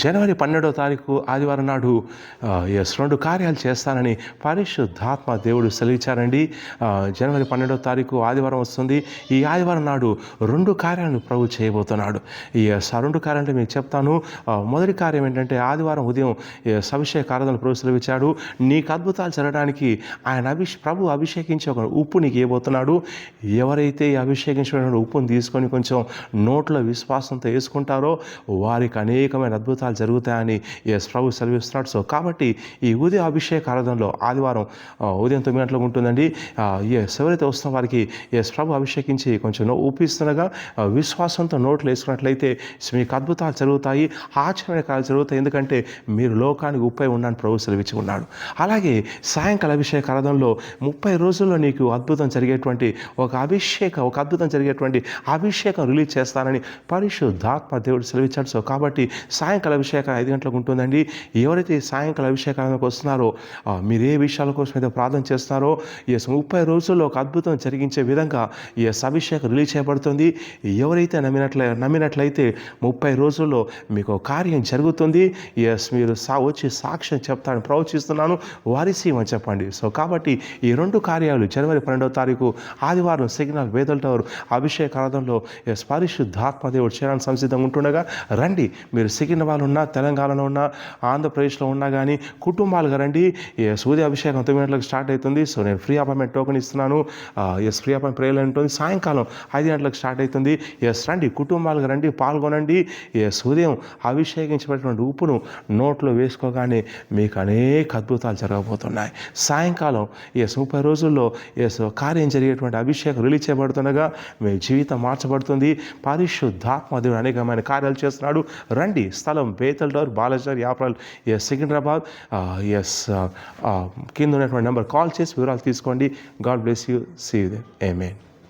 జనవరి 12వ తారీఖు ఆదివారం నాడు 2 కార్యాలు చేస్తానని పరిశుద్ధాత్మ దేవుడు సెలవిచ్చారండి. జనవరి 12వ తారీఖు ఆదివారం వస్తుంది. ఈ ఆదివారం నాడు 2 కార్యాలను ప్రభు చేయబోతున్నాడు. ఈ 2 కార్యాలు మీకు చెప్తాను. మొదటి కార్యం ఏంటంటే ఆదివారం ఉదయం అభిషేక ఆరాధన ప్రభు సెలవిచ్చాడు. నీకు అద్భుతాలు జరగడానికి ఆయన ప్రభు అభిషేకించి ఒక ఉప్పు నీకు ఇవ్వబోతున్నాడు. ఎవరైతే ఈ అభిషేకించిన ఉప్పును తీసుకొని కొంచెం నోట్లో విశ్వాసంతో వేసుకుంటారో వారికి అనేకమైన అద్భుతాలు జరుగుతాయని ప్రభు సెలవిస్తున్నాడు. సో కాబట్టి ఈ ఉదయ అభిషేక ఆరాధనలో ఆదివారం ఉదయం 9 గంటలకు ఉంటుందండి. ఎవరైతే వస్తున్న వారికి ప్రభు అభిషేకించి కొంచెం ఊపిస్తుండగా విశ్వాసంతో నోట్లు వేసుకున్నట్లయితే మీకు అద్భుతాలు జరుగుతాయి, ఆశ్చర్యమైన కార్యాలు జరుగుతాయి. ఎందుకంటే మీరు లోకానికి ఉప్పై ఉన్నాను ప్రభు సెలవిచ్చి ఉన్నాడు. అలాగే సాయంకాల అభిషేక ఆరాధనలో 30 రోజుల్లో నీకు అద్భుతం జరిగేటువంటి ఒక అద్భుతం జరిగేటువంటి అభిషేకం రిలీజ్ చేస్తానని పరిశుద్ధాత్మ దేవుడు సెలవిచ్చాడు. సో కాబట్టి సాయంకాల అభిషేకం 5 గంటలకు ఉంటుందండి. ఎవరైతే సాయంకాల అభిషేకానికి వస్తున్నారో మీరు ఏ విషయాల కోసం అయితే ప్రార్థన చేస్తున్నారో 30 రోజుల్లో ఒక అద్భుతం జరిగించే విధంగా అభిషేకం రిలీజ్ చేయబడుతుంది. ఎవరైతే నమ్మినట్లయితే 30 రోజుల్లో మీకు కార్యం జరుగుతుంది. మీరు వచ్చి సాక్ష్యం చెప్తాను ప్రవచిస్తున్నాను వారిసీమని చెప్పండి. సో కాబట్టి ఈ 2 కార్యాలు జనవరి 12వ తారీఖు ఆదివారం సిగ్నల్ వేదల టవర్ అభిషేక ఆరాధనలో పరిశుద్ధాత్మ దేవుడు చేరాలని సంసిద్ధంగా ఉంటుండగా రండి. మీరు సికింద్రాబాద్ ఉన్నా, తెలంగాణలో ఉన్నా, ఆంధ్రప్రదేశ్లో ఉన్నా కానీ కుటుంబాలుగా రండి. సూర్య అభిషేకం 9 గంటలకు స్టార్ట్ అవుతుంది. సో నేను ఫ్రీ అపాయింట్మెంట్ టోకెన్ ఇస్తున్నాను. ఫ్రీ అపాయింట్ ప్రేయర్ ఉంటుంది. సాయంకాలం 5 గంటలకు స్టార్ట్ అవుతుంది. రండి, కుటుంబాలుగా రండి, పాల్గొనండి. ఉదయం అభిషేకించబడినటువంటి ఉప్పును నోట్లో వేసుకోగానే మీకు అనేక అద్భుతాలు జరగబోతున్నాయి. సాయంకాలం 30 రోజుల్లో కార్యం జరిగేటువంటి అభిషేకం రిలీజ్ చేయబడుతుండగా మీ జీవితం మార్చబడుతుంది. పరిశుద్ధాత్మ దేవుడు అనేకమైన కార్యాలు చేస్తున్నాడు. రండి. స్థలం బేతల్ టవర్, బాలాజీ యాప్రాల్, సికింద్రాబాద్. కింద ఉన్నటువంటి నెంబర్ కాల్ చేసి వివరాలు తీసుకోండి. God bless you. See you there. Amen.